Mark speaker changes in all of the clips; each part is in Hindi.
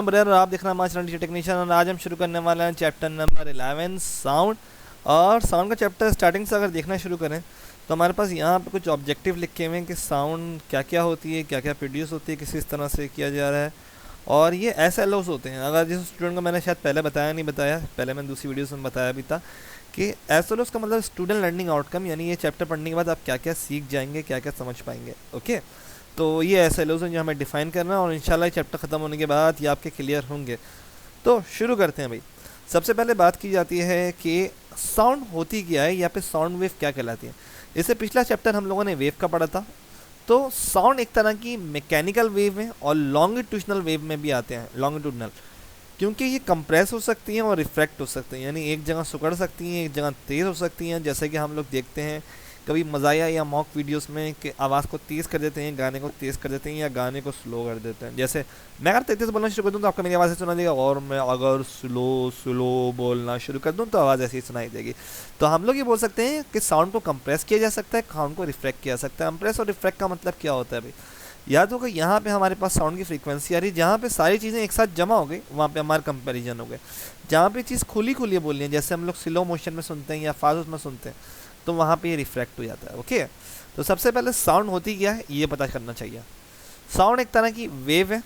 Speaker 1: ब्रदर, आप देख रहे हैं मास्टर टीचर टेक्नीशियन और आज हम शुरू करने वाले हैं चैप्टर नंबर 11 साउंड। और साउंड का चैप्टर स्टार्टिंग से अगर देखना शुरू करें तो हमारे पास यहाँ पे कुछ ऑब्जेक्टिव लिखे हुए हैं कि साउंड क्या क्या होती है, क्या क्या प्रोड्यूस होती है, किस तरह से किया जा रहा है। और ये SLOs होते हैं। अगर जिस स्टूडेंट को मैंने शायद पहले बताया नहीं बताया, पहले मैंने दूसरी वीडियोस में बताया भी था कि SLOs का मतलब स्टूडेंट लर्निंग आउटकम, यानी ये चैप्टर पढ़ने के बाद आप क्या क्या सीख जाएंगे, क्या क्या समझ पाएंगे। ओके, तो ये SLOs हैं जो हमें डिफ़ाइन करना है और इंशाल्लाह चैप्टर ख़त्म होने के बाद ये आपके क्लियर होंगे। तो शुरू करते हैं भाई। सबसे पहले बात की जाती है कि साउंड होती क्या है या फिर साउंड वेव क्या कहलाती है। इससे पिछला चैप्टर हम लोगों ने वेव का पढ़ा था। तो साउंड एक तरह की मैकेनिकल वेव है और लॉन्गिट्यूडनल वेव में भी आते हैं। लॉन्गिट्यूडनल क्योंकि ये कंप्रेस हो सकती हैं और रिफ्रैक्ट हो सकती हैं, यानी एक जगह सिकुड़ सकती हैं, एक जगह तेज़ हो सकती हैं। जैसे कि हम लोग देखते हैं कभी मज़ाया या मॉक वीडियोस में कि आवाज़ को तेज़ कर देते हैं, गाने को तेज़ कर देते हैं या गाने को स्लो कर देते हैं। जैसे मैं अगर तेज़ बोलना शुरू कर दूँ तो आपको मेरी आवाज़ सुना देगा, और मैं अगर स्लो बोलना शुरू कर दूँ तो आवाज़ ऐसी सुनाई देगी। तो हम लोग ये बोल सकते हैं कि साउंड को कंप्रेस किया जा सकता है, साउंड को रिफ्रैक्ट किया जा सकता है। कंप्रेस और रिफ्रैक्ट का मतलब क्या होता है भाई? याद होगा यहाँ पे हमारे पास साउंड की फ्रीक्वेंसी आ रही है, जहाँ पे सारी चीज़ें एक साथ जमा हो गई वहाँ पे हमारा कंपैरिजन हो गए। जहाँ पे चीज़ खुली खुली बोलनी है, जैसे हम लोग स्लो मोशन में सुनते हैं या फास्ट में सुनते हैं, तो वहाँ पे ये रिफ्रैक्ट हो जाता है। ओके, तो सबसे पहले साउंड होती क्या है ये पता करना चाहिए। साउंड एक तरह की वेव है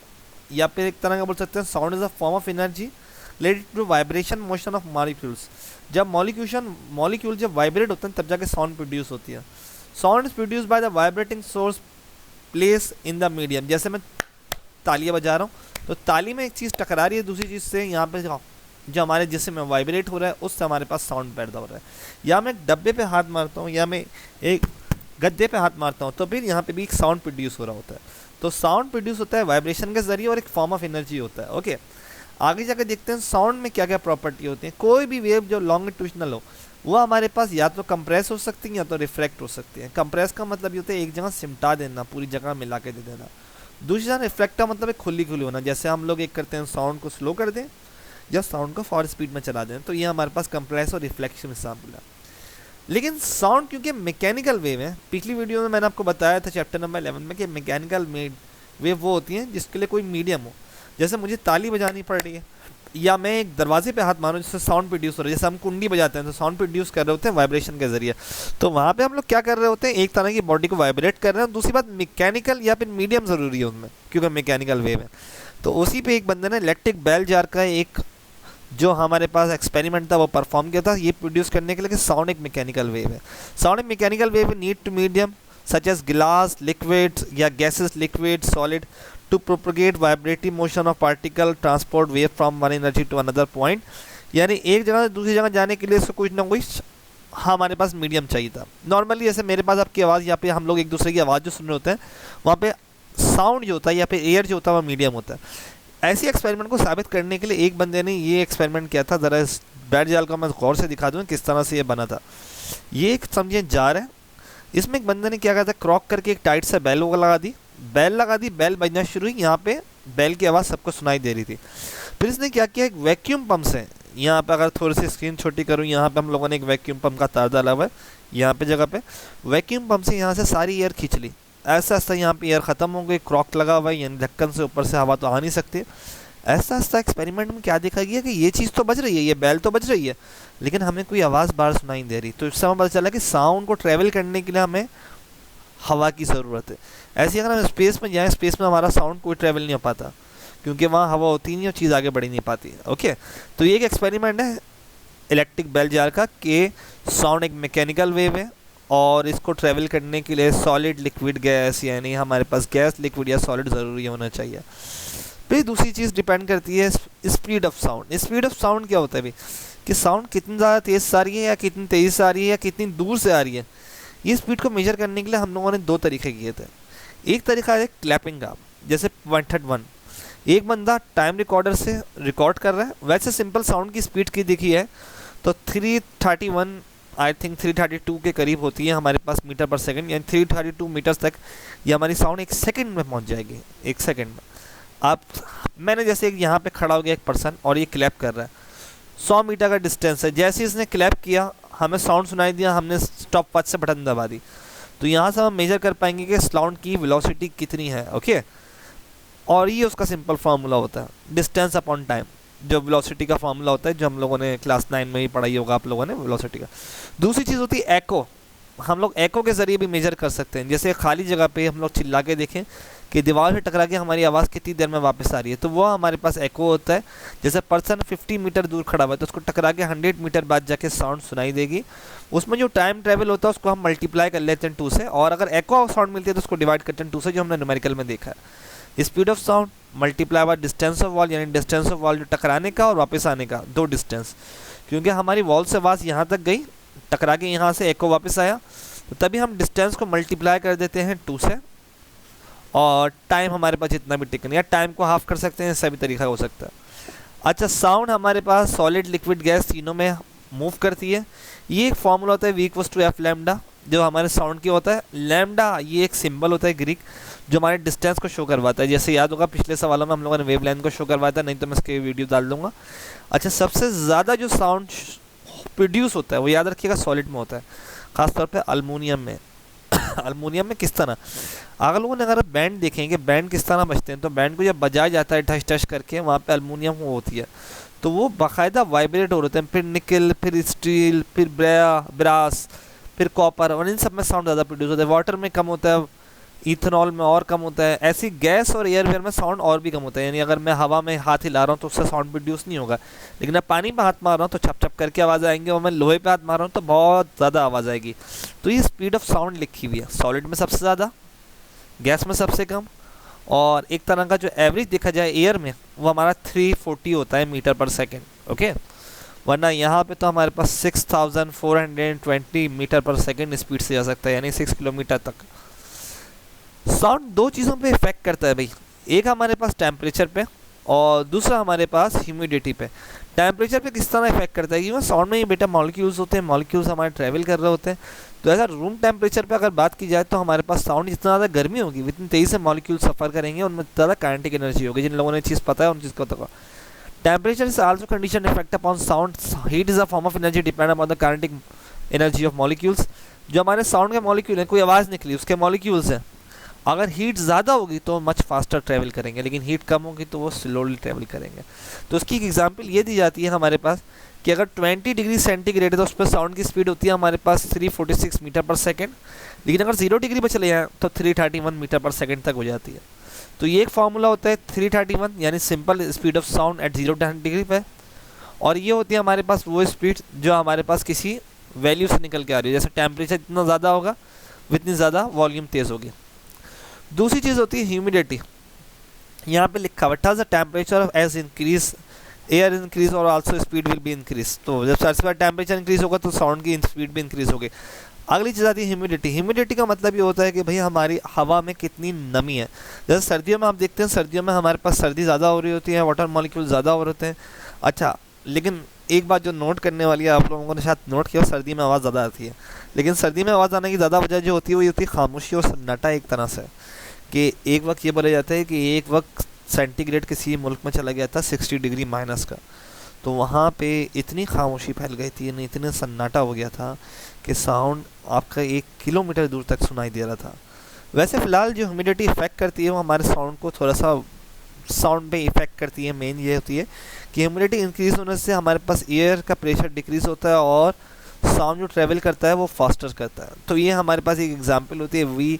Speaker 1: या फिर एक तरह का बोल सकते हैं sound is a form of energy related to vibration motion of molecules. जब मॉलिक्यूल जब वाइब्रेट होते हैं तब जाके साउंड प्रोड्यूस होती है। Sound is produce by the vibrating source place in the medium. जैसे मैं तालियां बजा रहा हूँ तो ताली में एक चीज़ टकरा रही है दूसरी चीज़ से, यहाँ पे जो हमारे जिसम में वाइब्रेट हो रहा है उससे हमारे पास साउंड पैदा हो रहा है। या मैं एक डब्बे पे हाथ मारता हूँ या मैं एक गद्दे पे हाथ मारता हूँ तो फिर यहाँ पे भी एक साउंड प्रोड्यूस हो रहा होता है। तो साउंड प्रोड्यूस होता है वाइब्रेशन के जरिए और एक फॉर्म ऑफ एनर्जी होता है। ओके, आगे जाकर देखते हैं साउंड में क्या क्या प्रॉपर्टी होती है। कोई भी वेव जो लॉन्गिट्यूडनल हो वो हमारे पास या तो कंप्रेस हो सकती है या तो रिफ्रैक्ट हो सकती है। कंप्रेस का मतलब ये होता है एक जगह सिमटा देना, पूरी जगह मिला के दे देना। दूसरी जगह रिफ्रैक्ट का मतलब है खुली खुली होना, जैसे हम लोग एक करते हैं साउंड को स्लो कर दें या साउंड को फॉर स्पीड में चला दें, तो ये हमारे पास कंप्रेस और रिफ्लेक्शन एग्जाम्पल है। लेकिन साउंड क्योंकि मैकेनिकल वेव है, पिछली वीडियो में मैंने आपको बताया था चैप्टर नंबर 11 में कि मैकेनिकल वेव वो होती हैं जिसके लिए कोई मीडियम हो। जैसे मुझे ताली बजानी पड़ रही है या मैं एक दरवाजे पे हाथ मारूं जिससे साउंड प्रोड्यूस हो रहा है, जैसे हम कुंडी बजाते हैं तो साउंड प्रोड्यूस कर रहे होते हैं वाइब्रेशन के जरिए। तो वहाँ पे हम लोग क्या कर रहे होते हैं, एक तरह की बॉडी को वाइब्रेट कर रहे हैं। दूसरी बात मैकेनिकल या फिर मीडियम ज़रूरी है उनमें क्योंकि मैकेनिकल वेव है। तो उसी पे एक बंदे ने इलेक्ट्रिक बेल जार का एक जो हमारे पास एक्सपेरिमेंट था वो परफॉर्म किया था ये प्रोड्यूस करने के लिए कि साउंड एक मैकेनिकल वेव है। साउंड एक mechanical wave need to medium such as glass, liquid या gases, liquid, solid to propagate vibrating motion of particle transport wave from one energy to another point। यानी एक जगह से दूसरी जगह जाने के लिए इसको कुछ ना कुछ हमारे पास मीडियम चाहिए था। नॉर्मली जैसे मेरे पास आपकी आवाज़ या फिर हम लोग एक दूसरे की आवाज़ जो सुन रहे होते हैं वहाँ पे साउंड जो होता है या फिर एयर जो होता है वह मीडियम होता है। ऐसी एक्सपेरिमेंट को साबित करने के लिए एक बंदे ने ये एक्सपेरिमेंट किया था। ज़रा इस बैट जाल को मैं गौर से दिखा दूँ किस तरह से ये बना था। ये एक समझिए जार है, इसमें एक बंदे ने क्या कहा था, क्रॉक करके एक टाइट से बेल लगा दी, बेल बजना शुरू हुई। यहाँ पे बेल की आवाज़ सबको सुनाई दे रही थी। फिर इसने क्या किया, एक वैक्यूम पंप से, यहाँ पे अगर थोड़ी सी स्क्रीन छोटी करूँ, यहाँ पे हम लोगों ने एक वैक्यूम पंप का तार डाला हुआ है यहाँ पे जगह पे। वैक्यूम पंप से यहाँ से सारी एयर खींच ली, ऐसा ऐसा यहाँ पे एयर ख़त्म हो गई। क्रॉक लगा हुआ है यानी ढक्कन से ऊपर से हवा तो आ नहीं सकती। ऐसा ऐसा एक्सपेरिमेंट में क्या देखा गया कि ये चीज़ तो बज रही है, ये बेल तो बज रही है, लेकिन हमें कोई आवाज़ बाहर सुनाई दे रही। तो इससे हमें पता चला कि साउंड को ट्रेवल करने के लिए हमें हवा की ज़रूरत है। ऐसे अगर हम स्पेस में जाएँ, स्पेस में हमारा साउंड कोई ट्रैवल नहीं हो पाता क्योंकि वहाँ हवा होती नहीं और चीज़ आगे बढ़ नहीं पाती। ओके, तो ये एक एक्सपेरिमेंट है इलेक्ट्रिक बेल जार का कि साउंड एक मैकेनिकल वेव है और इसको ट्रैवल करने के लिए सॉलिड, लिक्विड, गैस, यानी हमारे पास गैस, लिक्विड या सॉलिड ज़रूरी होना चाहिए। फिर दूसरी चीज़ डिपेंड करती है speed of sound. Speed of sound क्या होता है भाई, कि साउंड कितनी ज़्यादा तेज़ आ रही है या कितनी तेज़ी से आ रही है या कितनी दूर से आ रही है। ये स्पीड को मेजर करने के लिए हम लोगों ने दो तरीके किए थे। एक तरीका है क्लैपिंग का, जैसे 131 एक बंदा टाइम रिकॉर्डर से रिकॉर्ड कर रहा है। वैसे सिंपल साउंड की स्पीड की देखी है तो 331 आई थिंक 332 के करीब होती है हमारे पास मीटर पर सेकंड, यानी 332 मीटर्स तक ये हमारी साउंड एक सेकंड में पहुंच जाएगी। एक सेकंड में आप, मैंने जैसे यहाँ पे खड़ा हो गया एक पर्सन और ये क्लैप कर रहा है, 100 मीटर का डिस्टेंस है। जैसे इसने क्लैप किया हमें साउंड सुनाई दिया, हमने स्टॉप वॉच से बटन दबा दी, तो यहाँ से हम मेजर कर पाएंगे कि साउंड की वेलोसिटी कितनी है। ओके, और ये उसका सिंपल फार्मूला होता है डिस्टेंस अपॉन टाइम, जो वेलोसिटी का फार्मूला होता है, जो हम लोगों ने क्लास 9 में ही पढ़ाई होगा आप लोगों ने वेलोसिटी का। दूसरी चीज़ होती है एको। हम लोग एको के ज़रिए भी मेजर कर सकते हैं। जैसे खाली जगह पे हम लोग चिल्ला के देखें कि दीवार से टकरा के हमारी आवाज़ कितनी देर में वापस आ रही है, तो वो हमारे पास एको होता है। जैसे पर्सन 50 मीटर दूर खड़ा हुआ है तो उसको टकरा के 100 मीटर बाद जाके साउंड सुनाई देगी। उसमें जो टाइम ट्रेवल होता है उसको हम मल्टीप्लाई कर लेते हैं 2 से, और अगर एको साउंड मिलती है तो उसको डिवाइड करते हैं 2 से, जो हमने न्यूमेरिकल में देखा है। Speed of sound multiply by distance of wall, यानी डिस्टेंस ऑफ वॉल जो टकराने का और वापस आने का, दो डिस्टेंस। क्योंकि हमारी वॉल से आवाज़ यहाँ तक गई, टकरा के यहाँ से एको वापस आया, तो तभी हम डिस्टेंस को मल्टीप्लाई कर देते हैं 2 से, और टाइम हमारे पास जितना भी टिकन, या टाइम को हाफ कर सकते हैं, ऐसा भी तरीका हो सकता है। अच्छा, साउंड हमारे पास सॉलिड लिक्विड गैस तीनों में मूव करती है। ये एक फॉर्मूला होता है V = F लैम्डा, जो हमारे साउंड की होता है। लैम्डा ये एक सिंबल होता है ग्रीक, जो हमारे डिस्टेंस को शो करवाता है। जैसे याद होगा पिछले सवालों में हम लोगों ने वेवलेंथ को शो करवाया था, नहीं तो मैं इसके वीडियो डाल दूंगा। अच्छा, सबसे ज़्यादा जो साउंड प्रोड्यूस होता है वो याद रखिएगा सॉलिड में होता है, खासतौर पे अल्मोनियम में। अल्मोनियम में किस तरह, अगर लोगों ने अगर बैंड देखेंगे बैंड किस तरह बजते हैं, तो बैंड को जब बजाया जाता है टच टच करके, वहाँ पे अल्मोनियम वो होती है, तो वो बाकायदा वाइब्रेट हो रहे हैं। फिर निकल, फिर स्टील, फिर ब्रास, फिर कॉपर, और इन सब में साउंड ज़्यादा प्रोड्यूस होता है। वाटर में कम होता है, इथेनॉल में और कम होता है। ऐसी गैस और एयरवेयर में साउंड और भी कम होता है। यानी अगर मैं हवा में हाथ हिला रहा हूँ तो उससे साउंड प्रोड्यूस नहीं होगा, लेकिन मैं पानी में हाथ मार रहा हूँ तो छप छप करके आवाज़ आएंगे, और मैं लोहे पे हाथ मार रहा हूँ तो बहुत ज़्यादा आवाज़ आएगी। तो ये स्पीड ऑफ साउंड लिखी हुई है, सॉलिड में सबसे ज़्यादा, गैस में सबसे कम, और एक तरह का जो एवरेज देखा जाए एयर में वो हमारा 340 होता है मीटर पर सेकेंड। ओके, वरना यहाँ पे तो हमारे पास 6420 मीटर पर सेकेंड स्पीड से जा सकता है, यानी 6 किलोमीटर तक। साउंड दो चीज़ों पे इफेक्ट करता है भाई, एक हमारे पास टेम्परेचर पे और दूसरा हमारे पास ह्यूमिडिटी पे। टेम्परेचर पे किस तरह इफेक्ट करता है, क्योंकि साउंड में ही बेटा मॉलिक्यूल्स होते हैं, मॉलिक्यूल्स हमारे ट्रैवल कर रहे होते हैं। तो अगर रूम टेम्परेचर पे अगर बात की जाए तो हमारे पास साउंड जितना ज़्यादा गर्मी होगी उतनी तेज़ी से मॉलिक्यूल सफ़र करेंगे, उनमें ज़्यादा काइनेटिक एनर्जी होगी। जिन लोगों ने चीज़ पता है उन चीज़ को पता। Temperature is also condition effect upon sound. Heat is a form of energy depend upon the kinetic energy of molecules. जो हमारे साउंड के मॉलिक्यूल हैं, कोई आवाज़ निकली उसके मॉलिक्यूल्स हैं, अगर हीट ज़्यादा होगी तो मच फास्टर ट्रैवल करेंगे, लेकिन हीट कम होगी तो वो स्लोली ट्रैवल करेंगे। तो उसकी एक एग्जांपल ये दी जाती है हमारे पास कि अगर 20 डिग्री सेंटीग्रेड है तो उस पर साउंड की स्पीड होती है हमारे पास 346 मीटर पर सेकेंड, लेकिन अगर 0 डिग्री पर चले जाएँ तो 331 मीटर पर सेकेंड तक हो जाती है। तो ये एक फार्मूला होता है 331, यानी simple speed of sound eight 0 degree पे, और ये होती है हमारे पास वो स्पीड जो हमारे पास किसी वैल्यू से निकल के आ रही है। जैसे टेम्परेचर जितना ज़्यादा होगा उतनी ज़्यादा वॉल्यूम तेज़ होगी। दूसरी चीज़ होती है ह्यूमिडिटी। यहाँ पे लिखा हुआ था the temperature of as increase air increase और also speed will be increase. तो जब सर्टिफाइड टेम्परेचर इंक्रीज होगा तो साउंड की स्पीड भी इंक्रीज होगी। अगली चीज़ आती है ह्यूमिडिटी। ह्यूमिडिटी का मतलब ये होता है कि भाई हमारी हवा में कितनी नमी है। जैसे सर्दियों में आप देखते हैं, सर्दियों में हमारे पास सर्दी ज़्यादा हो रही होती है, वाटर मॉलिक्यूल ज़्यादा हो रहे होते हैं। अच्छा, लेकिन एक बात जो नोट करने वाली है, आप लोगों ने शायद नोट किया, सर्दी में आवाज़ ज़्यादा आती है, लेकिन सर्दी में आवाज़ आने की ज़्यादा वजह जो होती है वो ये होती है खामोशी और सन्नाटा। एक तरह से कि एक वक्त ये बोला जाता है कि एक वक्त सेंटीग्रेड किसी मुल्क में चला गया था 60 डिग्री माइनस का, तो वहाँ पे इतनी खामोशी फैल गई थी, इतने सन्नाटा हो गया था कि साउंड आपका 1 किलोमीटर दूर तक सुनाई दे रहा था। वैसे फ़िलहाल जो ह्यूमिडिटी इफेक्ट करती है वो हमारे साउंड को थोड़ा सा साउंड पे इफेक्ट करती है। मेन ये होती है कि ह्यूमिडिटी इंक्रीज़ होने से हमारे पास एयर का प्रेशर डिक्रीज़ होता है और साउंड जो ट्रेवल करता है वो फास्टर करता है। तो ये हमारे पास एक एग्जांपल होती है, वी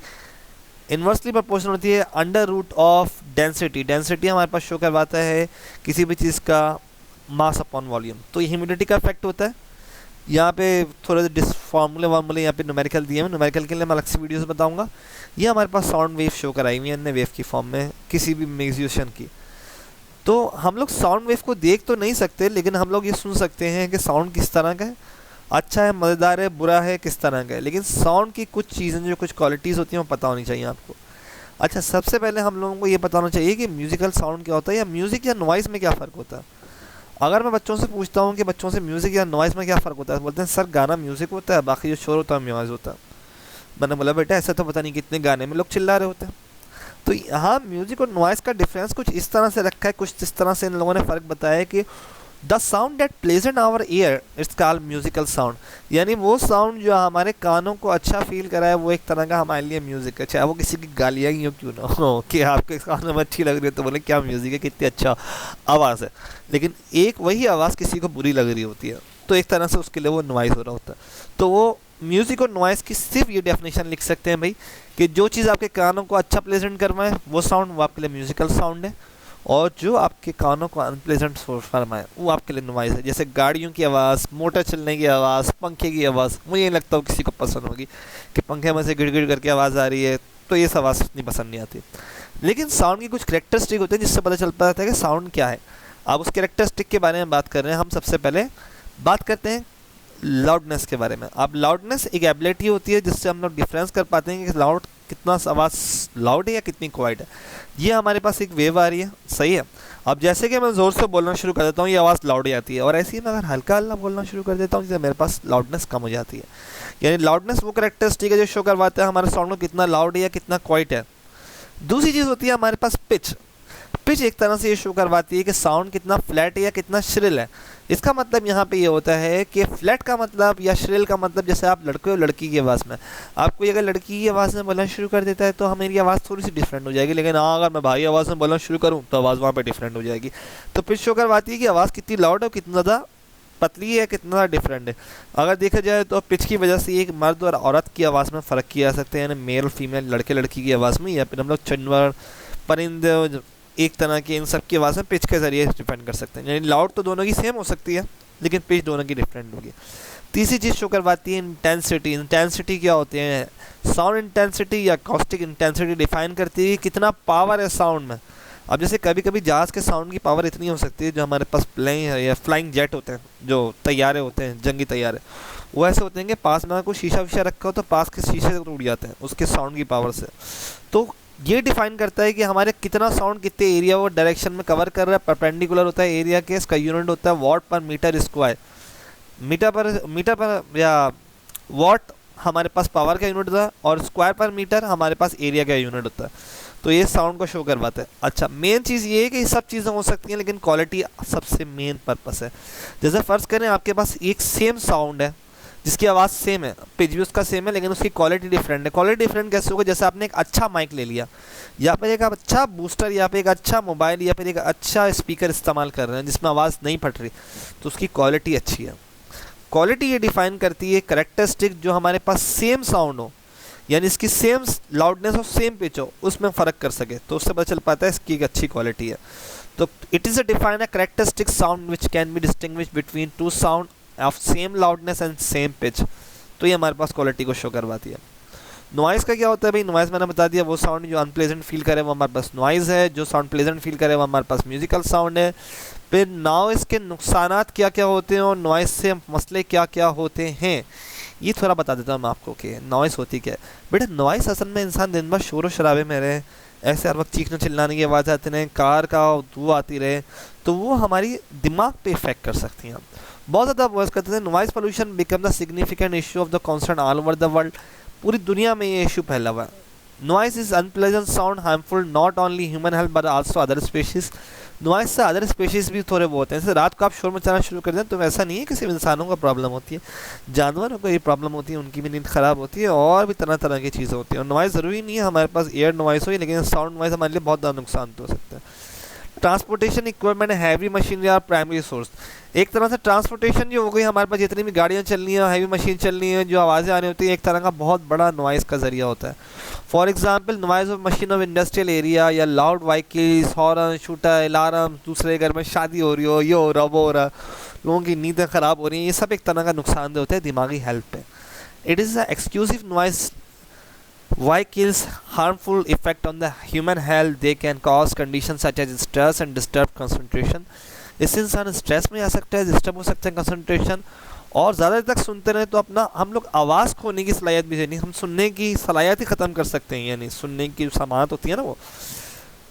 Speaker 1: इन्वर्सली प्रोपोर्शनल होती है under root of density. Density हमारे पास शो करवाता है किसी भी चीज़ का मास अपॉन वॉल्यूम। तो ये ह्यूमिडिटी का इफेक्ट होता है। यहाँ पे थोड़े फार्मूले यहाँ पे न्यूमेरिकल दिए हैं, न्यूमेरिकल के लिए मैं अलग से वीडियोस बताऊंगा। ये हमारे पास साउंड वेव शो कराई हुई है अन्य वेव की फॉर्म में किसी भी म्यूजिशियन की। तो हम लोग साउंड वेव को देख तो नहीं सकते, लेकिन हम लोग ये सुन सकते हैं कि साउंड किस तरह का है, अच्छा है, मज़ेदार है, बुरा है, किस तरह का है। लेकिन साउंड की कुछ चीज़ें जो कुछ क्वालिटीज़ होती हैं वो पता होनी चाहिए आपको। अच्छा, सबसे पहले हम लोगों को ये पता होना चाहिए कि म्यूज़िकल साउंड क्या होता है, या म्यूज़िक या नॉइज़ में क्या फ़र्क होता है। अगर मैं बच्चों से पूछता हूँ कि बच्चों से म्यूज़िक या नॉइज़ में क्या फ़र्क होता है, बोलते हैं सर गाना म्यूज़िक होता है, बाकी जो शोर होता है नॉइज़ होता है। मैंने बोला बेटा ऐसा तो पता नहीं कितने गाने में लोग चिल्ला रहे होते हैं। तो यहाँ म्यूज़िक और नॉइज़ का डिफरेंस कुछ इस तरह से रखा है, कुछ इस तरह से इन लोगों ने फ़र्क बताया है कि the sound that plays in our ear it's called musical sound, यानी वो साउंड जो हमारे कानों को अच्छा फील कराए वो एक तरह का हमारे लिए म्यूजिक है, चाहे वो किसी की गालियाँ ही हो क्यों ना हो कि आपके कानों में अच्छी लग रही है तो बोले क्या म्यूजिक है, कितनी अच्छा आवाज़ है, लेकिन एक वही आवाज़ किसी को बुरी लग रही होती है तो एक तरह से उसके लिए वो नॉइज़ हो रहा होता है। तो वो म्यूज़िक और नॉइज़ की सिर्फ ये डेफिनेशन लिख सकते हैं भाई कि जो चीज़ आपके कानों को अच्छा प्लेजेंट करवाए वो साउंड वो आपके लिए म्यूजिकल साउंड है, और जो आपके कानों को अनप्लेजेंट फरमाए वो आपके लिए नॉइज़ है। जैसे गाड़ियों की आवाज़, मोटर चलने की आवाज़, पंखे की आवाज़, मुझे नहीं लगता वो किसी को पसंद होगी कि पंखे में से गिड़ करके आवाज़ आ रही है, तो ये आवाज़ इतनी पसंद नहीं आती। लेकिन साउंड की कुछ कैरेक्टरिस्टिक होते हैं जिससे पता चल पाता है कि साउंड क्या है। अब उस कैरेक्टरिस्टिक के बारे में बात कर रहे हैं हम। सबसे पहले बात करते हैं लाउडनेस के बारे में। अब लाउडनेस एक एबिलिटी होती है जिससे हम लोग डिफरेंस कर पाते हैं कि लाउड कितना आवाज़ लाउड है या कितनी क्वाइट है। ये हमारे पास एक वेव आ रही है, सही है। अब जैसे कि मैं ज़ोर से बोलना शुरू कर देता हूँ ये आवाज़ लाउड ही आती है, और ऐसे ही मैं अगर हल्का हल्का बोलना शुरू कर देता हूँ जिससे मेरे पास लाउडनेस कम हो जाती है। यानी लाउडनेस वो कैरेक्टरिस्टिक है जो शो करवाता है हमारे साउंड को कितना लाउड है या कितना क्वाइट है। दूसरी चीज़ होती है हमारे पास पिच। पिच एक तरह से ये शो करवाती है कि साउंड कितना फ्लैट है या कितना श्रिल है। इसका मतलब यहाँ पे ये होता है कि फ्लैट का मतलब या श्रिल का मतलब, जैसे आप लड़के और लड़की की आवाज़ में, आपको अगर लड़की की आवाज़ में बोलना शुरू कर देता है तो हमारी आवाज़ थोड़ी सी डिफरेंट हो जाएगी, लेकिन हाँ अगर मैं भाई आवाज़ में बोलना शुरू करूँ तो आवाज़ वहाँ पे डिफरेंट हो जाएगी। तो पिच शो करवाती है कि आवाज़ कितनी लाउड है, कितना ज़्यादा पतली है, कितना ज़्यादा डिफरेंट है। अगर देखा जाए तो पिच की वजह से एक मर्द और औरत की आवाज़ में फ़र्क किया जा सकता है, यानी मेल फीमेल, लड़के लड़की की आवाज़ में, या फिर हम लोग जानवर परिंदे एक तरह की इन सब की आवाज़ में पिच के ज़रिए डिपेंड कर सकते हैं। यानी लाउड तो दोनों की सेम हो सकती है लेकिन पिच दोनों की डिफरेंट होगी। तीसरी चीज़ शो करवाती है इंटेंसिटी। इंटेंसिटी क्या होती है? साउंड इंटेंसिटी या कॉस्टिक इंटेंसिटी डिफाइन करती है कितना पावर है साउंड में। अब जैसे कभी कभी जहाज़ के साउंड की पावर इतनी हो सकती है, जो हमारे पास प्लेन है या फ्लाइंग जेट होते हैं, जो तैयारे होते हैं, जंगी तैयारे, वो ऐसे होते हैं कि पास में कोई शीशा वीशा रखा हो तो पास के शीशे टूट जाते हैं उसके साउंड की पावर से। तो ये डिफाइन करता है कि हमारे कितना साउंड कितने एरिया वो डायरेक्शन में कवर कर रहा है। परपेंडिकुलर होता है एरिया के, इसका यूनिट होता है वॉट पर मीटर स्क्वायर। मीटर पर या वॉट हमारे पास पावर का यूनिट होता है, और स्क्वायर पर मीटर हमारे पास एरिया का यूनिट होता है। तो ये साउंड को शो करवाता है। अच्छा, मेन चीज़ ये है कि ये सब चीज़ें हो सकती हैं लेकिन क्वालिटी सबसे मेन पर्पस है। जैसे फ़र्ज़ करें आपके पास एक सेम साउंड है जिसकी आवाज़ सेम है, पिच भी उसका सेम है, लेकिन उसकी क्वालिटी डिफरेंट है। क्वालिटी डिफरेंट कैसे होगा? जैसे आपने एक अच्छा माइक ले लिया, या फिर एक अच्छा बूस्टर, या फिर एक अच्छा मोबाइल, या फिर एक अच्छा स्पीकर इस्तेमाल कर रहे हैं जिसमें आवाज़ नहीं फट रही, तो उसकी क्वालिटी अच्छी है। क्वालिटी ये डिफाइन करती है कैरेक्टरिस्टिक जो हमारे पास सेम साउंड हो, यानी इसकी सेम लाउडनेस और सेम पिच हो, उसमें फ़र्क कर सके, तो उससे पता चल पाता है इसकी एक अच्छी क्वालिटी है। तो it is a define a characteristic sound which can be distinguish between two sound of same loudness and same pitch. तो ये हमारे पास क्वालिटी को शो करवाती है। नॉइज़ का क्या होता है भाई? नॉइज़ मैंने बता दिया, वो साउंड जो अनप्लेजेंट फील करे वो हमारे पास नॉइज़ है, जो साउंड प्लेजेंट फील करे वो हमारे पास म्यूजिकल साउंड है। फिर नॉइज़ के नुकसानात क्या क्या होते हैं और नॉइज़ से मसले क्या क्या होते हैं, ये थोड़ा बता देता हूँ मैं आपको कि नॉइज़ होती क्या है। बेटा नॉइज़ असल में इंसान दिन भर शोर शराबे में रहे, ऐसे हर वक्त चीखने चिल्लाने की आवाज़ आती रहे, कार का धुआं आती रहे, तो वो हमारी दिमाग पे इफेक्ट कर सकती हैं। बहुत ज़्यादा वॉइस करते हैं। Noise pollution become the significant issue of the concern all over the world. पूरी दुनिया में ये इशू फैला हुआ है। Noise is unpleasant sound harmful not only human health but also other species. Noise से अदर स्पीशीज़ भी थोड़े बहुत हैं। जैसे रात को आप शोर मचाना शुरू कर दें तो वैसा नहीं है कि सिर्फ इंसानों को प्रॉब्लम होती है, जानवरों को ये प्रॉब्लम होती है, उनकी भी नींद ख़राब होती है, और भी तरह तरह की चीज़ें होती हैं। और नॉइज़ ज़रूरी नहीं है हमारे पास एयर नॉइज़ हो, लेकिन साउंड नॉइज़ हमारे लिए बहुत ज़्यादा नुकसान तो हो सकता है। Transportation equipment, heavy machinery are primary source. एक तरह से ट्रांसपोर्टेशन जो हो गई हमारे पास, जितनी भी गाड़ियाँ चल रही हैं, हैवी मशीन चल रही हैं, जो आवाज़ें आ रही होती है, एक तरह का बहुत बड़ा नॉइज़ का जरिया होता है। For example noise of machine of industrial area, या loud vehicles, horn, shooter, alarm, दूसरे घर में शादी हो रही हो, ये हो रहा वो हो रहा, लोगों की नींदें ख़राब हो रही हैं, ये सब एक तरह का नुकसानदेह होता है दिमागी हेल्थ पे। It is a exclusive noise vehicles harmful effect on the human health. They can cause conditions such as stress and disturbed concentration. इससे इंसान स्ट्रेस में आ सकता है, डिस्टर्ब हो सकता है कंसंट्रेशन, और ज़्यादा देर तक सुनते रहे तो अपना हम लोग आवाज़ खोने की सलाहियत भी नहीं, हम सुनने की सलाहियत ही ख़त्म कर सकते हैं। यानी सुनने की समात होती है ना, वो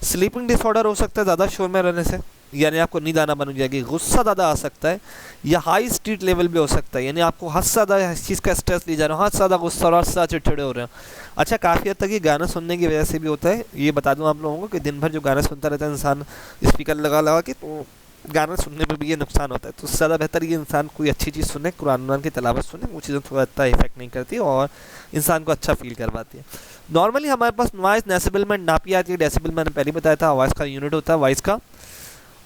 Speaker 1: स्लीपिंग डिसऑर्डर हो सकता है ज़्यादा शोर में रहने से, यानी आपको नींद आना बन जाएगी। गुस्सा ज़्यादा आ सकता है, या हाई स्ट्रीट लेवल भी हो सकता है, यानी आपको हद से ज़्यादा इस चीज़ का स्ट्रेस ली जा रहा है, हद से ज़्यादा गुस्सा और हद से ज़्यादा चिड़चिड़े हो रहे हैं। अच्छा, काफ़ी हद तक ये गाना सुनने की वजह से भी होता है। ये बता दूं आप लोगों को कि दिन भर जो गाना सुनता रहता है इंसान स्पीकर लगा लगा के, तो गाना सुनने में भी ये नुकसान होता है। तो उससे ज़्यादा बेहतर ये इंसान कोई अच्छी चीज़ सुने, कुरान वुरान की तिलावत सुने, वो चीज़ें थोड़ा इतना इफेक्ट नहीं करती और इंसान को अच्छा फील करवाती है। नॉर्मली हमारे पास नॉइस डेसिबल में नापी आती है, डेसिबल मैंने पहले बताया था आवाज़ का यूनिट होता है वॉइस का।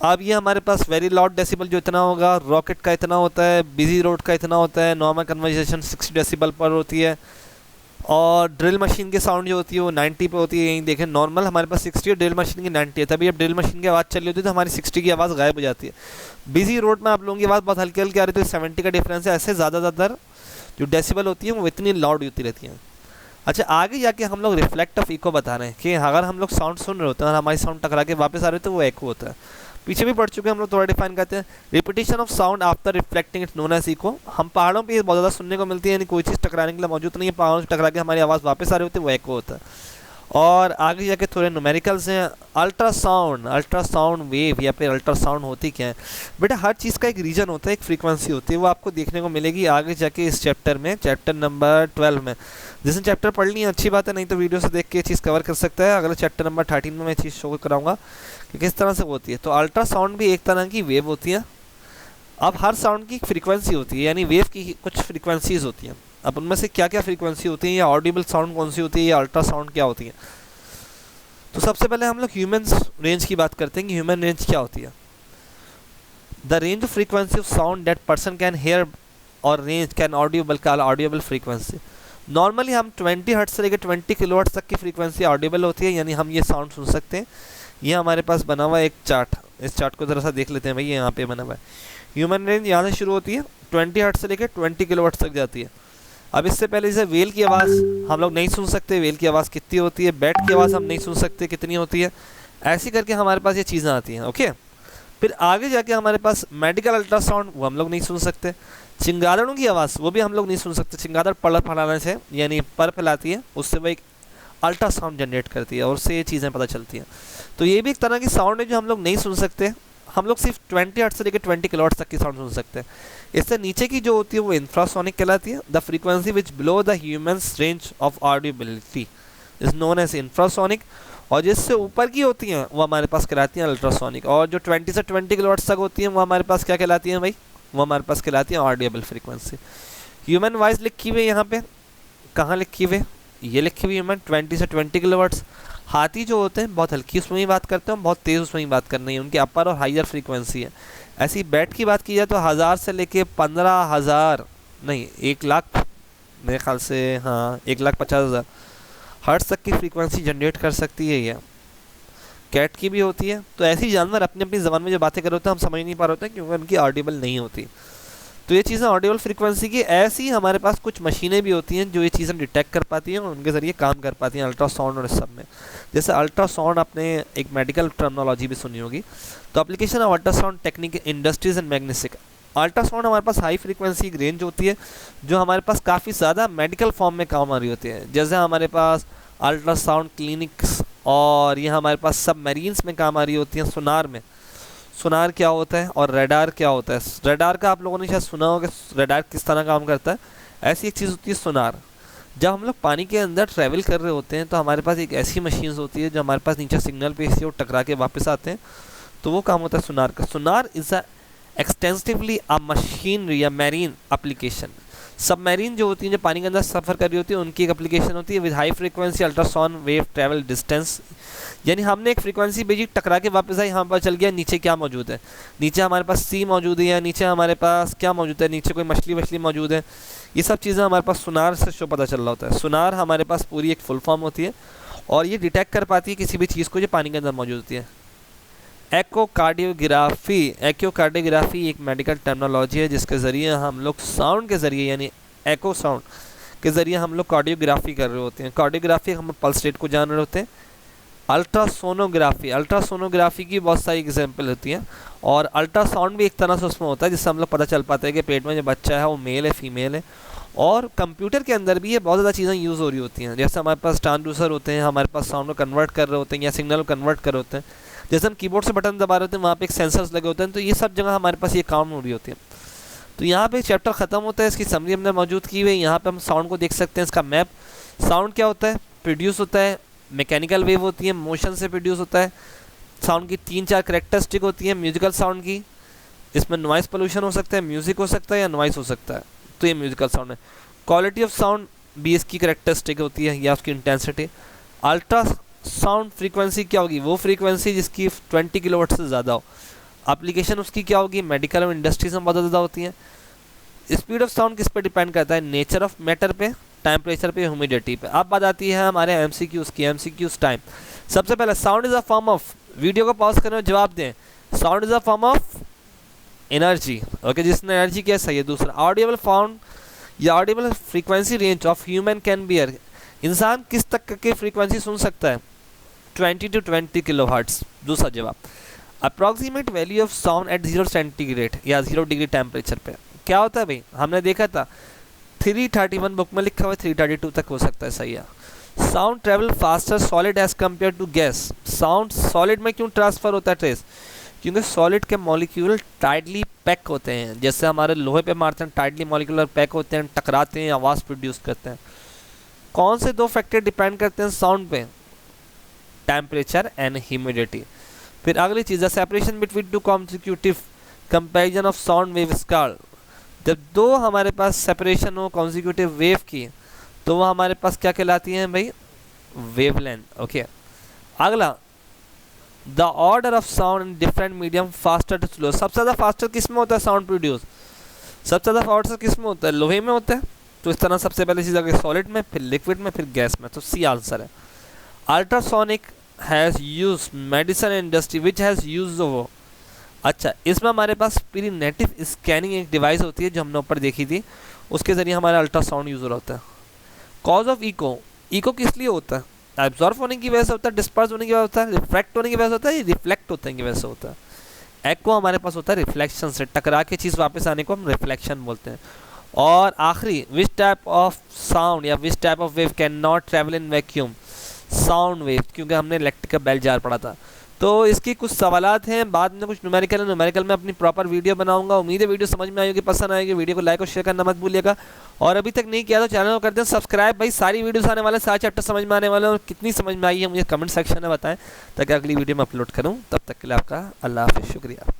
Speaker 1: अब ये हमारे पास वेरी लाउड डेसिबल जो इतना होगा, रॉकेट का इतना होता है, बिजी रोड का इतना होता है, नॉर्मल कन्वर्सेशन 60 डेसिबल पर होती है, और ड्रिल मशीन की साउंड जो होती है वो 90 पे होती है। यहीं देखें नॉर्मल हमारे पास 60 है, ड्रिल मशीन की 90 है। तभी अब ड्रिल मशीन की आवाज़ चल रही होती है तो हमारी 60 की आवाज़ गायब हो जाती है। बिजी रोड में आप लोगों की आवाज़ बहुत हल्की हल्की आ रही है तो 70 का डिफरेंस है। ऐसे ज़्यादातर जो डेसिबल होती है वो इतनी लाउड होती रहती हैं। अच्छा, आगे जाके हम लोग रिफ्लेक्ट ऑफ इको बता रहे हैं कि अगर हम लोग साउंड सुन रहे होते हैं और हमारी साउंड टकरा के वापस आ रहे होते हैं वो एको होता है। पीछे भी पढ़ चुके हैं हम लोग, थोड़ा डिफाइन करते हैं। Repetition of sound after reflecting it's known as echo. हम पहाड़ों पे ये बहुत ज़्यादा सुनने को मिलती है, यानी कोई चीज़ टकराने के लिए मौजूद नहीं है, पहाड़ों से टकरा के हमारी आवाज़ वापस आ रही होती है वो एको होता है। और आगे जाके थोड़े न्यूमेरिकल्स हैं। अल्ट्रासाउंड वेव या फिर अल्ट्रासाउंड होती क्या है बेटा? हर चीज़ का एक रीजन होता है, एक फ्रीक्वेंसी होती है, वो आपको देखने को मिलेगी आगे जाके इस चैप्टर में, चैप्टर नंबर 12 में। जिसने चैप्टर पढ़ ली है अच्छी बात है, नहीं तो वीडियो से देख के ये चीज़ कवर कर सकता है। अगले चैप्टर नंबर 13 में मैं चीज़ शो कराऊंगा कि किस तरह से होती है। तो अल्ट्रासाउंड भी एक तरह की वेव होती है। अब हर साउंड की एक फ्रीक्वेंसी होती है, यानी वेव की कुछ फ्रीक्वेंसीज होती हैं। अब उनमें से क्या क्या फ्रीक्वेंसी होती है, या ऑडिबल साउंड कौन सी होती है, या अल्ट्रासाउंड क्या होती है। तो सबसे पहले हम लोग ह्यूमन रेंज की बात करते हैं कि ह्यूमन रेंज क्या होती है। The range of frequency of sound that person can hear और रेंज कैन ऑडिबल का ऑडिबल फ्रीक्वेंसी। नॉर्मली हम 20 हर्ट्ज से लेकर 20 किलोहर्ट्ज तक की फ्रीक्वेंसी ऑडिबल होती है, यानी हम ये साउंड सुन सकते हैं। ये हमारे पास बना हुआ है एक चार्ट, इस चार्ट को ज़रा सा देख लेते हैं भाई। ये यहाँ पे बना हुआ है ह्यूमन रेंज, यहाँ से शुरू होती है 20 हर्ट्ज से लेकर 20 किलोहर्ट्ज तक जाती है। अब इससे पहले जैसे वेल की आवाज़ हम लोग नहीं सुन सकते, वेल की आवाज़ कितनी होती है, बैट की आवाज़ हम नहीं सुन सकते कितनी होती है, ऐसी करके हमारे पास ये चीज़ें आती हैं। ओके, फिर आगे जाके हमारे पास मेडिकल अल्ट्रासाउंड, वो हम लोग नहीं सुन सकते। चिंगादड़ों की आवाज़ वो भी हम लोग नहीं सुन सकते। चिंगादड़ पर फैलाने से, यानी पर फैलाती है, उससे वो एक अल्ट्रासाउंड जनरेट करती है और उससे ये चीज़ें पता चलती हैं। तो ये भी एक तरह की साउंड है जो हम लोग नहीं सुन सकते। हम लोग सिर्फ 20 हर्ट्ज से लेकर 20 किलोहर्ट्ज तक की साउंड सुन सकते हैं। इससे नीचे की जो होती है वो इंफ्रासोनिक कहलाती है। The frequency which below the humans range of audibility is known as infrasonic. और जिससे ऊपर की होती हैं वो हमारे पास कहलाती हैं अल्ट्रासोनिक। और जो 20 से 20 किलोहर्ट्ज तक होती हैं वो हमारे पास क्या कहलाती हैं भाई? वो हमारे पास कहलाती हैं ऑडिबल फ्रीक्वेंसी। ह्यूमन वॉइस लिखी हुई है यहाँ पे, कहाँ लिखी हुई? ये लिखी हुई ह्यूमन 20 से 20 किलोहर्ट्ज। हाथी जो होते हैं बहुत हल्की उसमें ही बात करते हैं, बहुत तेज़ उसमें ही बात करनी है, उनकी अपर और हायर फ्रीक्वेंसी है। ऐसी बैट की बात की जाए तो 1000 से लेके 15,000 नहीं 1 लाख मेरे ख्याल से, हाँ 1,50,000 हर्ट्ज तक की फ्रीक्वेंसी जनरेट कर सकती है ये। कैट की भी होती है। तो ऐसी जानवर अपनी अपनी ज़बान में जो बातें कर रहे होते हैं हम समझ नहीं पा रहे होते हैं क्योंकि उनकी ऑडिबल नहीं होती। तो ये चीज़ें ऑडिबल फ्रीक्वेंसी की। ऐसी हमारे पास कुछ मशीनें भी होती हैं जो ये चीज़ें डिटेक्ट कर पाती हैं और उनके ज़रिए काम कर पाती हैं अल्ट्रासाउंड और इस सब में। जैसे अल्ट्रासाउंड आपने एक मेडिकल टर्मिनोलॉजी भी सुनी होगी। तो application of ultrasound technique industries and magnetic. Ultrasound हमारे पास हाई फ्रीक्वेंसी की रेंज होती है जो हमारे पास काफ़ी ज़्यादा मेडिकल फॉर्म में काम आ रही होती है। जैसे हमारे पास अल्ट्रासाउंड क्लिनिक्स, और ये हमारे पास सबमरीन्स में काम आ रही होती हैं। सोनार में, सोनार क्या होता है और रेडार क्या होता है? रेडार का आप लोगों ने शायद सुना होगा, रेडार किस तरह काम करता है। ऐसी एक चीज़ होती है सोनार। जब हम लोग पानी के अंदर ट्रैवल कर रहे होते हैं तो हमारे पास एक ऐसी मशीन्स होती है जो हमारे पास नीचे सिग्नल पे से टकरा के वापस आते हैं, तो वो काम होता है सोनार का। Sonar is a extensively a machinery या मैरीन एप्लीकेशन। सबमरीन जो होती हैं जो पानी के अंदर सफ़र कर रही होती है उनकी एक एप्लीकेशन होती है with high frequency ultrasound wave travel distance. यानी हमने एक फ्रीक्वेंसी भेजी, टकरा के वापस आई, यहाँ पर चल गया नीचे क्या मौजूद है। नीचे हमारे पास सी मौजूद है या नीचे हमारे पास क्या मौजूद है, नीचे कोई मछली वछली मौजूद है। ये सब चीज़ें हमारे पास सोनार से शो पता चल रहा होता है। सोनार हमारे पास पूरी एक फुल फॉर्म होती है और ये डिटेक्ट कर पाती है किसी भी चीज़ को जो पानी के अंदर मौजूद होती है। एक्योकार्डियोग्राफी एक मेडिकल टर्मिनोलॉजी है जिसके ज़रिए हम लोग साउंड के ज़रिए यानी एको साउंड के ज़रिए हम लोग कार्डियोग्राफी कर रहे होते हैं। कार्डियोग्राफी हम पल्स रेट को जान रहे होते हैं। अल्ट्रासोनोग्राफी की बहुत सारी एग्जाम्पल होती हैं और अल्ट्रासाउंड भी एक तरह से उसमें होता है जिससे हम लोग पता चल पाता है कि पेट में जो बच्चा है वो मेल है फीमेल है। और कंप्यूटर के अंदर भी ये बहुत ज़्यादा चीज़ें यूज़ हो रही होती हैं। जैसे हमारे पास ट्रांसड्यूसर होते हैं, हमारे पास साउंड को कन्वर्ट कर रहे होते हैं या सिग्नल को कन्वर्ट कर रहे होते हैं। जैसे हम कीबोर्ड से बटन दबा रहे होते हैं वहाँ पे एक सेंसर्स लगे होते हैं, तो ये सब जगह हमारे पास ये काम हो रही होती है। तो यहाँ पे चैप्टर ख़त्म होता है, इसकी समरी हमने मौजूद की हुई है। यहाँ पे हम साउंड को देख सकते हैं, इसका मैप। साउंड क्या होता है? प्रोड्यूस होता है, मैकेनिकल वेव होती है, मोशन से प्रोड्यूस होता है, साउंड की 3-4 करेक्टरिस्टिक होती है म्यूजिकल साउंड की। इसमें नॉइस पोल्यूशन हो सकता है, म्यूजिक हो सकता है या नॉइस हो सकता है, तो ये म्यूजिकल साउंड है। क्वालिटी ऑफ साउंड भी इसकी करेक्टरिस्टिक होती है या उसकी इंटेंसिटी। अल्ट्रा साउंड फ्रीक्वेंसी क्या होगी, वो फ्रीक्वेंसी जिसकी 20 किलोवाट से ज़्यादा हो। एप्लीकेशन उसकी क्या होगी, मेडिकल और इंडस्ट्रीज में बहुत ज़्यादा होती है। स्पीड ऑफ साउंड किस पे डिपेंड करता है, नेचर ऑफ मैटर पे, टेम्परेचर पे, ह्यूमिडिटी पे। अब बात आती है हमारे एमसीक्यूज की, एमसीक्यूज टाइम। सबसे पहले sound is a form of, video को पॉज करें और जवाब दें, sound is a form of energy. Okay, जिसने एनर्जी किया सही है। दूसरा, ऑडिबल फाउंड या Audible frequency range of human can bear, इंसान किस तक की फ्रीक्वेंसी सुन सकता है, 20 to 20 किलो हर्ट्ज। दूसरा जवाब, approximate value of sound eight 0 centigrade या 0 डिग्री टेम्परेचर पे। क्या होता है भाई, हमने देखा था 331 बुक में लिखा हुआ है, 332 तक हो सकता है, सही है। Sound travel faster solid as compare to gas, sound solid में क्यों ट्रांसफर होता है ट्रेस, क्योंकि सॉलिड के मॉलिक्यूल टाइटली पैक होते हैं, जैसे हमारे लोहे पे मारते हैं टाइटली मॉलिक्यूलर पैक होते हैं, टकराते हैं, आवाज़ प्रोड्यूस करते हैं। कौन से दो फैक्टर डिपेंड करते हैं साउंड पे, टेम्परेचर एंड ह्यूमिडिटी। फिर अगली चीज़ है separation between two consecutive comparison of sound wave scale. जब दो हमारे पास सेपरेशन हो कॉन्सिक्यूटिव वेव की, तो वो हमारे पास क्या कहलाती हैं भाई, वेवलेंथ। ओके, अगला, the order of sound in different medium faster to slow. सबसे ज़्यादा फास्टर किस में होता है साउंड प्रोड्यूस, सबसे ज़्यादा फास्टर किस में होता है, लोहे में होता है। तो इस तरह सबसे पहले चीज़ आगे सॉलिड में, फिर लिक्विड में, फिर गैस में। तो सी आंसर है। Ultrasonic has use medicine industry which has use वो। अच्छा, इसमें हमारे पास पेरिनेटिव स्कैनिंग एक डिवाइस होती है जो हमने ऊपर देखी थी, उसके ज़रिए हमारा अल्ट्रासाउंड यूज़ होता है। कॉज ऑफ इको, इको किस लिए होता है, एब्जॉर्ब होने की वजह से होता है, डिस्पर्स होने की वजह से होता है, रिफ्रैक्ट होने की वजह से होता है, रिफ्लेक्ट होने की वजह से होता है। एको हमारे पास होता है रिफ्लेक्शन से, टकरा के चीज़ वापस आने को हम रिफ्लेक्शन बोलते हैं। और आखिरी, विच टाइप ऑफ साउंड या which type of wave can not travel in vacuum, sound wave, क्योंकि हमने इलेक्ट्रिक बेल जार पढ़ा था। तो इसकी कुछ सवालात हैं, बाद में कुछ न्यूमेरिकल में अपनी प्रॉपर वीडियो बनाऊंगा। उम्मीद है वीडियो समझ में आएगी, पसंद आएगी। वीडियो को लाइक और शेयर करना मत भूलिएगा, और अभी तक नहीं किया तो चैनल को कर दें सब्सक्राइब। भाई सारी वीडियोस आने वाले, सारे चैप्टर समझ में आने वाले हैं, और कितनी समझ में आई है मुझे कमेंट सेक्शन में बताएं, ताकि अगली वीडियो में अपलोड करूँ। तब तक के लिए आपका अल्लाह हाफिज़, शुक्रिया।